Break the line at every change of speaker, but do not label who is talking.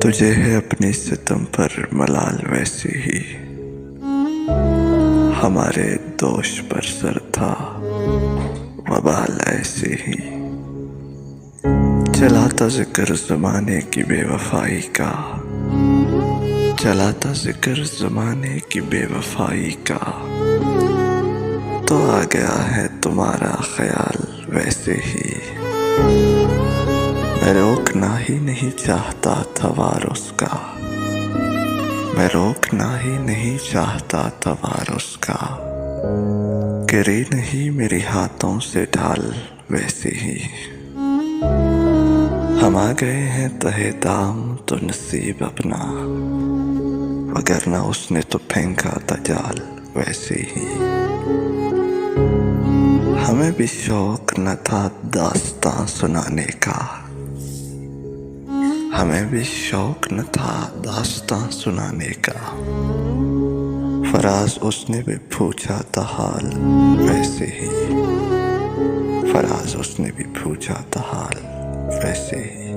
तुझे है अपनी सितम पर मलाल वैसी ही, हमारे दोष पर सर था वबाल ऐसे ही। चलाता जिक्र ज़माने की बेवफाई का, चलाता जिक्र ज़माने की बेवफाई का, तो आ गया है तुम्हारा ख्याल वैसे ही। मैं रोकना ही नहीं चाहता था वार उसका, मैं रोकना ही नहीं चाहता था वार उसका, गिरी नहीं मेरे हाथों से ढाल वैसे ही। हम आ गए हैं तहे दाम तो नसीब अपना, वगरना उसने तो फेंका था जाल वैसे ही। हमें भी शौक न था दास्तां सुनाने का, हमें भी शौक न था दास्तां सुनाने का, फराज उसने भी पूछा था हाल वैसे ही, फराज उसने भी पूछा था हाल वैसे ही।